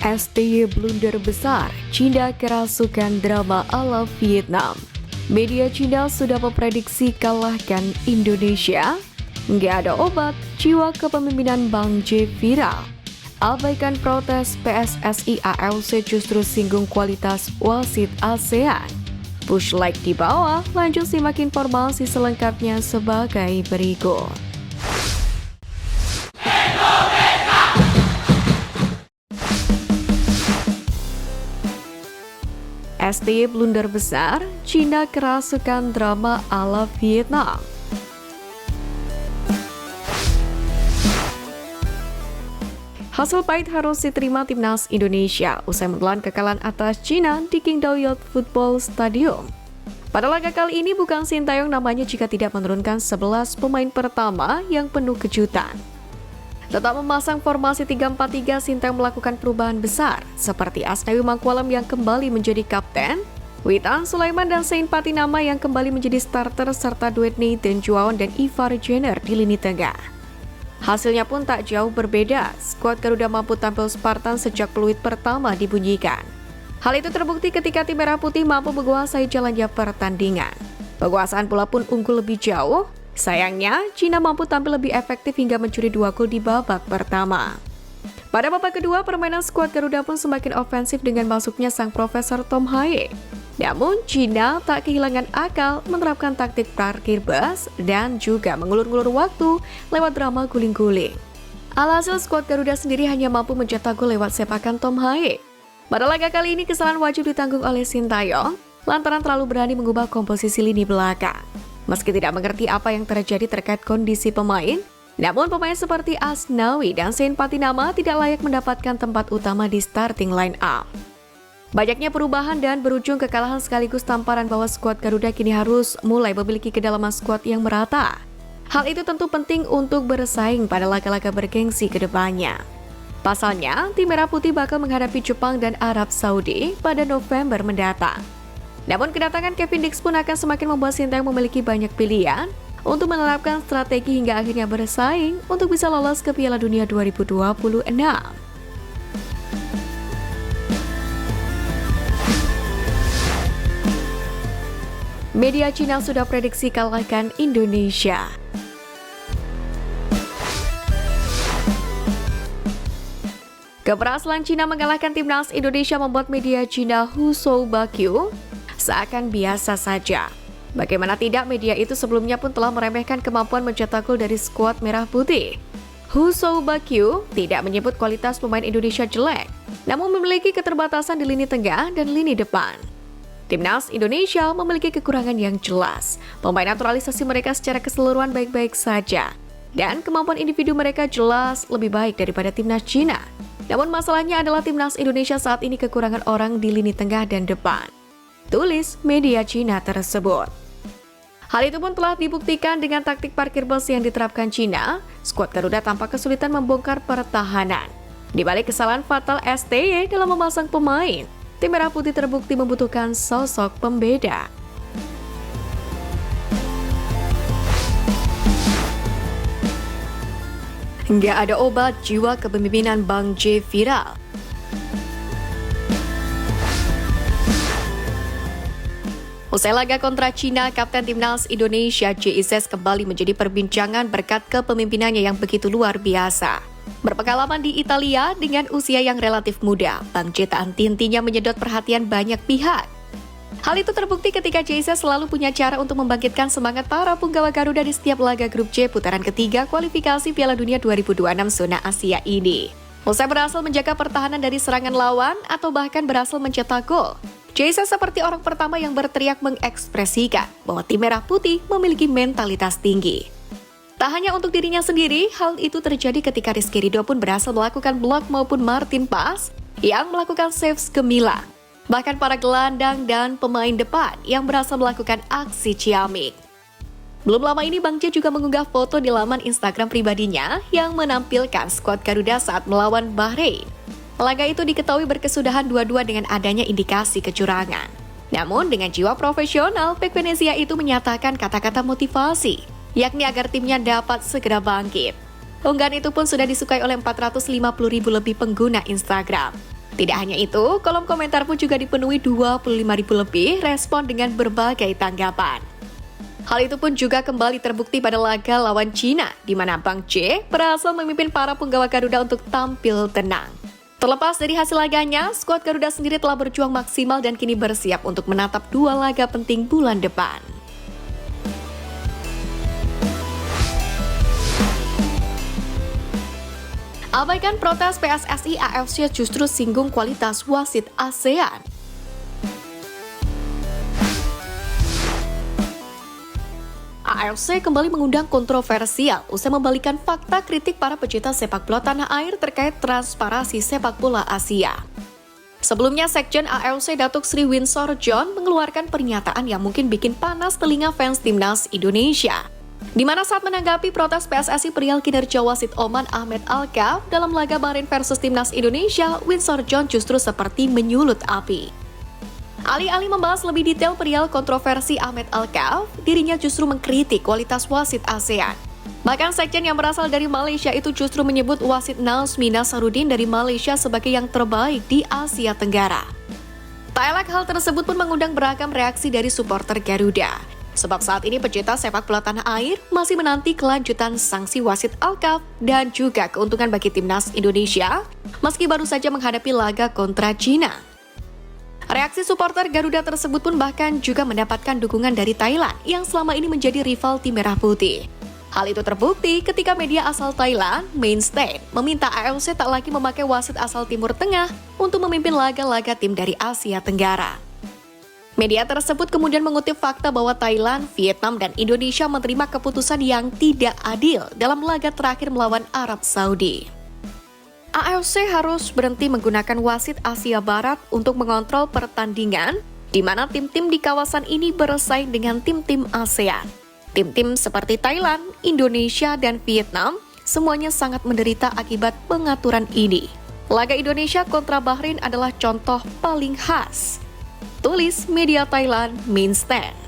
STY blunder besar, Cina kerasukan drama ala Vietnam. Media Cina sudah memprediksi kalahkan Indonesia. Nggak ada obat, jiwa kepemimpinan Bang J viral. Abaikan protes PSSI AFC justru singgung kualitas wasit ASEAN. Push like di bawah, lanjut simak informasi selengkapnya sebagai berikut. STY blunder besar, Cina kerasukan drama ala Vietnam. Hasil pahit harus diterima timnas Indonesia usai menelan kekalahan atas Cina di Qingdao Youth Football Stadium. Pada laga kali ini bukan Sintayong namanya jika tidak menurunkan 11 pemain pertama yang penuh kejutan. Tetap memasang formasi 3-4-3, Sintayong melakukan perubahan besar, seperti Asnawi Mangkualam yang kembali menjadi kapten, Witan Sulaiman dan Sain Patinama yang kembali menjadi starter, serta duet Nathan Juaon dan Ivar Jenner di lini tengah. Hasilnya pun tak jauh berbeda, skuad Garuda mampu tampil Spartan sejak peluit pertama dibunyikan. Hal itu terbukti ketika tim Merah Putih mampu menguasai jalannya pertandingan. Penguasaan bola pun unggul lebih jauh. Sayangnya, Cina mampu tampil lebih efektif hingga mencuri 2 gol di babak pertama. Pada babak kedua, permainan skuad Garuda pun semakin ofensif dengan masuknya sang Profesor Tom Haye. Namun, Cina tak kehilangan akal menerapkan taktik parkir bus dan juga mengulur-ngulur waktu lewat drama guling-guling. Alhasil, skuad Garuda sendiri hanya mampu mencetak gol lewat sepakan Tom Haye. Pada laga kali ini, kesalahan wajib ditanggung oleh Sintayong lantaran terlalu berani mengubah komposisi lini belakang. Meski tidak mengerti apa yang terjadi terkait kondisi pemain, namun pemain seperti Asnawi dan Sain Patinama tidak layak mendapatkan tempat utama di starting line up. Banyaknya perubahan dan berujung kekalahan sekaligus tamparan bahwa skuad Garuda kini harus mulai memiliki kedalaman skuad yang merata. Hal itu tentu penting untuk bersaing pada laga-laga bergengsi ke depannya. Pasalnya, tim Merah Putih bakal menghadapi Jepang dan Arab Saudi pada November mendatang. Namun kedatangan Kevin Dix pun akan semakin membuat Sintayong memiliki banyak pilihan untuk menerapkan strategi hingga akhirnya bersaing untuk bisa lolos ke Piala Dunia 2026. Media Cina sudah prediksi kalahkan Indonesia. Keberhasilan Cina mengalahkan timnas Indonesia membuat media Cina Huzhou Bakyu seakan biasa saja. Bagaimana tidak, media itu sebelumnya pun telah meremehkan kemampuan mencetak gol dari skuad Merah Putih. Huzhou Bakyu tidak menyebut kualitas pemain Indonesia jelek, namun memiliki keterbatasan di lini tengah dan lini depan. Timnas Indonesia memiliki kekurangan yang jelas. Pemain naturalisasi mereka secara keseluruhan baik-baik saja, dan kemampuan individu mereka jelas lebih baik daripada timnas Cina. Namun masalahnya adalah timnas Indonesia saat ini kekurangan orang di lini tengah dan depan, tulis media Cina tersebut. Hal itu pun telah dibuktikan dengan taktik parkir bus yang diterapkan Cina. Skuad Garuda tampak kesulitan membongkar pertahanan. Di balik kesalahan fatal STY dalam memasang pemain, tim Merah Putih terbukti membutuhkan sosok pembeda. Nggak ada obat, jiwa kepemimpinan Bang J viral. Usai laga kontra Cina, Kapten Timnas Indonesia JIZ kembali menjadi perbincangan berkat kepemimpinannya yang begitu luar biasa. Berpengalaman di Italia dengan usia yang relatif muda, Bang J tak henti-hentinya menyedot perhatian banyak pihak. Hal itu terbukti ketika JIZ selalu punya cara untuk membangkitkan semangat para punggawa Garuda di setiap laga grup C putaran ketiga kualifikasi Piala Dunia 2026 zona Asia ini. Usai berhasil menjaga pertahanan dari serangan lawan atau bahkan berhasil mencetak gol, JIZ seperti orang pertama yang berteriak mengekspresikan bahwa tim Merah Putih memiliki mentalitas tinggi. Tak hanya untuk dirinya sendiri, hal itu terjadi ketika Rizky Ridho pun berhasil melakukan blok maupun Martin Pas yang melakukan saves gemilang. Bahkan para gelandang dan pemain depan yang berhasil melakukan aksi ciamik. Belum lama ini Bang J juga mengunggah foto di laman Instagram pribadinya yang menampilkan skuad Garuda saat melawan Bahrain. Laga itu diketahui berkesudahan 2-2 dengan adanya indikasi kecurangan. Namun dengan jiwa profesional, bek Venezia itu menyatakan kata-kata motivasi, yakni agar timnya dapat segera bangkit. Unggahan itu pun sudah disukai oleh 450.000 lebih pengguna Instagram. Tidak hanya itu, kolom komentar pun juga dipenuhi 25.000 lebih respon dengan berbagai tanggapan. Hal itu pun juga kembali terbukti pada laga lawan Cina, di mana Bang C berhasil memimpin para penggawa Garuda untuk tampil tenang. Terlepas dari hasil laganya, skuad Garuda sendiri telah berjuang maksimal dan kini bersiap untuk menatap 2 laga penting bulan depan. Abaikan protes PSSI, AFC justru singgung kualitas wasit ASEAN. AFC kembali mengundang kontroversial usai membalikan fakta kritik para pecinta sepak bola tanah air terkait transparansi sepak bola Asia. Sebelumnya, Sekjen AFC Datuk Sri Winsor John mengeluarkan pernyataan yang mungkin bikin panas telinga fans timnas Indonesia. Di mana saat menanggapi protes PSSI perihal kinerja wasit Oman Ahmed Alkaf dalam laga Bahrain versus timnas Indonesia, Winsor John justru seperti menyulut api. Alih-alih membahas lebih detail perihal kontroversi Ahmed Alkaf, dirinya justru mengkritik kualitas wasit ASEAN. Bahkan Sekjen yang berasal dari Malaysia itu justru menyebut wasit Nazmi Nasaruddin dari Malaysia sebagai yang terbaik di Asia Tenggara. Tak elak, hal tersebut pun mengundang beragam reaksi dari supporter Garuda. Sebab saat ini pecinta sepak bola tanah air masih menanti kelanjutan sanksi wasit Alkaf dan juga keuntungan bagi timnas Indonesia meski baru saja menghadapi laga kontra Cina. Reaksi supporter Garuda tersebut pun bahkan juga mendapatkan dukungan dari Thailand yang selama ini menjadi rival tim Merah Putih. Hal itu terbukti ketika media asal Thailand, Mainstay, meminta AFC tak lagi memakai wasit asal Timur Tengah untuk memimpin laga-laga tim dari Asia Tenggara. Media tersebut kemudian mengutip fakta bahwa Thailand, Vietnam, dan Indonesia menerima keputusan yang tidak adil dalam laga terakhir melawan Arab Saudi. AFC harus berhenti menggunakan wasit Asia Barat untuk mengontrol pertandingan, di mana tim-tim di kawasan ini bersaing dengan tim-tim ASEAN. Tim-tim seperti Thailand, Indonesia, dan Vietnam semuanya sangat menderita akibat pengaturan ini. Laga Indonesia kontra Bahrain adalah contoh paling khas. Tulis media Thailand, Mainstay.